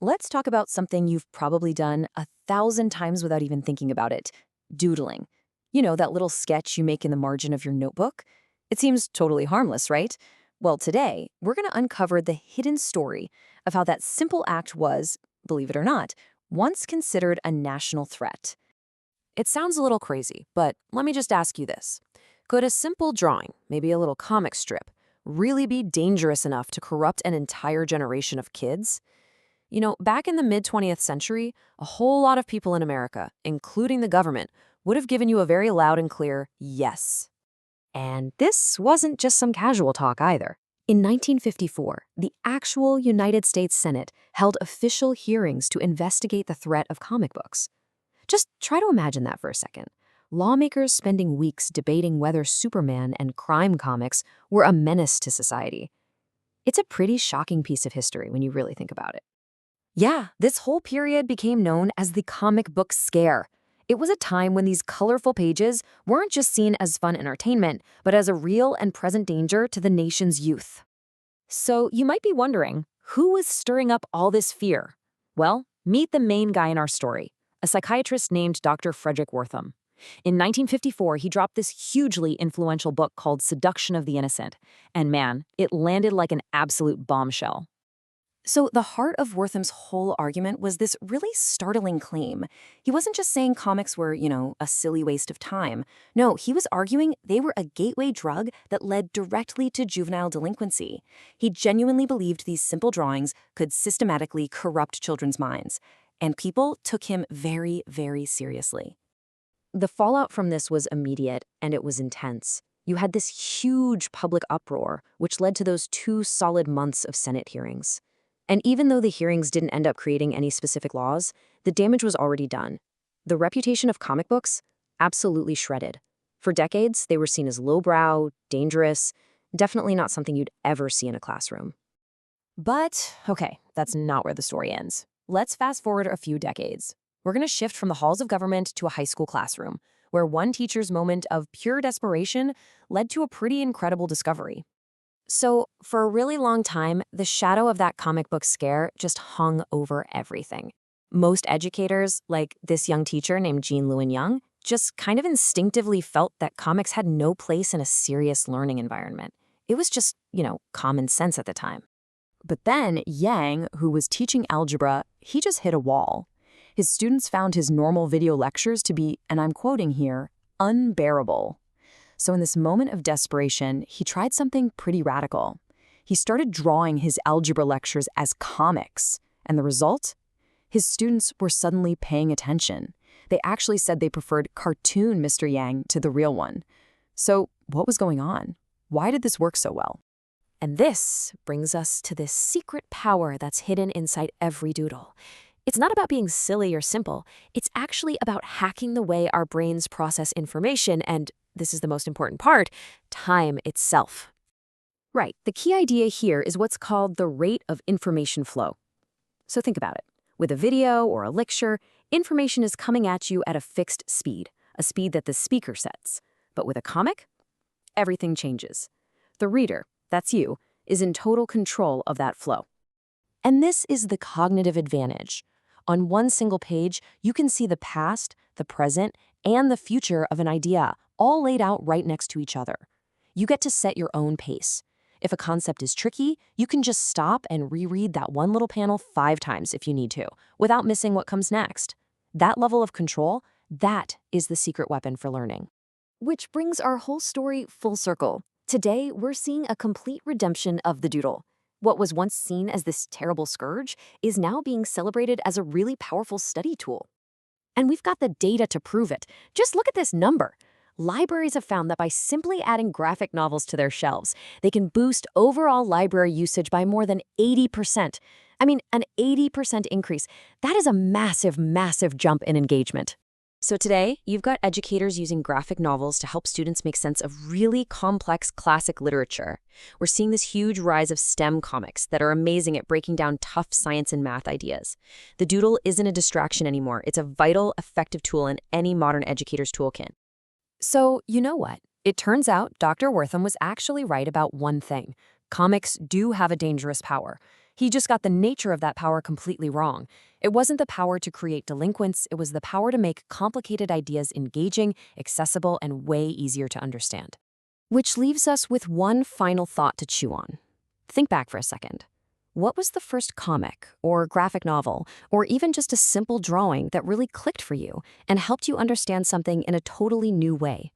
let's talk about something you've probably done 1,000 times without even thinking about it: doodling. You know, that little sketch you make in the margin of your notebook? It seems totally harmless, right? Well, today, we're going to uncover the hidden story of how that simple act was, believe it or not, once considered a national threat. It sounds a little crazy, but let me just ask you this. Could a simple drawing, maybe a little comic strip, really be dangerous enough to corrupt an entire generation of kids? You know, back in the mid-20th century, a whole lot of people in America, including the government, would have given you a very loud and clear yes. And this wasn't just some casual talk either. In 1954, the actual United States Senate held official hearings to investigate the threat of comic books. Just try to imagine that for a second. Lawmakers spending weeks debating whether Superman and crime comics were a menace to society. It's a pretty shocking piece of history when you really think about it. Yeah, this whole period became known as the comic book scare. It was a time when these colorful pages weren't just seen as fun entertainment, but as a real and present danger to the nation's youth. So you might be wondering, who was stirring up all this fear? Well, meet the main guy in our story, a psychiatrist named Dr. Frederick Wortham. In 1954, he dropped this hugely influential book called Seduction of the Innocent. And man, it landed like an absolute bombshell. So the heart of Wortham's whole argument was this really startling claim. He wasn't just saying comics were, a silly waste of time. No, he was arguing they were a gateway drug that led directly to juvenile delinquency. He genuinely believed these simple drawings could systematically corrupt children's minds. And people took him very, very seriously. The fallout from this was immediate, and it was intense. You had this huge public uproar, which led to those 2 solid months of Senate hearings. And even though the hearings didn't end up creating any specific laws, the damage was already done. The reputation of comic books? Absolutely shredded. For decades, they were seen as lowbrow, dangerous, definitely not something you'd ever see in a classroom. But, okay, that's not where the story ends. Let's fast forward a few decades. We're going to shift from the halls of government to a high school classroom, where one teacher's moment of pure desperation led to a pretty incredible discovery. So, for a really long time, the shadow of that comic book scare just hung over everything. Most educators, like this young teacher named Jean Lewin Young, just kind of instinctively felt that comics had no place in a serious learning environment. It was just, common sense at the time. But then Yang, who was teaching algebra, he just hit a wall. His students found his normal video lectures to be, and I'm quoting here, unbearable. So in this moment of desperation, he tried something pretty radical. He started drawing his algebra lectures as comics. And the result? His students were suddenly paying attention. They actually said they preferred cartoon Mr. Yang to the real one. So what was going on? Why did this work so well? And this brings us to this secret power that's hidden inside every doodle. It's not about being silly or simple. It's actually about hacking the way our brains process information and, this is the most important part, time itself. Right, the key idea here is what's called the rate of information flow. So think about it. With a video or a lecture, information is coming at you at a fixed speed, a speed that the speaker sets. But with a comic, everything changes. The reader, that's you, is in total control of that flow. And this is the cognitive advantage. On one single page, you can see the past, the present, and the future of an idea, all laid out right next to each other. You get to set your own pace. If a concept is tricky, you can just stop and reread that one little panel 5 times if you need to, without missing what comes next. That level of control, that is the secret weapon for learning. Which brings our whole story full circle. Today, we're seeing a complete redemption of the doodle. What was once seen as this terrible scourge is now being celebrated as a really powerful study tool. And we've got the data to prove it. Just look at this number. Libraries have found that by simply adding graphic novels to their shelves, they can boost overall library usage by more than 80%. I mean, an 80% increase. That is a massive, massive jump in engagement. So today, you've got educators using graphic novels to help students make sense of really complex classic literature. We're seeing this huge rise of STEM comics that are amazing at breaking down tough science and math ideas. The doodle isn't a distraction anymore. It's a vital, effective tool in any modern educator's toolkit. So, you know what? It turns out Dr. Wortham was actually right about one thing. Comics do have a dangerous power. He just got the nature of that power completely wrong. It wasn't the power to create delinquents, it was the power to make complicated ideas engaging, accessible, and way easier to understand. Which leaves us with one final thought to chew on. Think back for a second. What was the first comic, or graphic novel, or even just a simple drawing that really clicked for you and helped you understand something in a totally new way?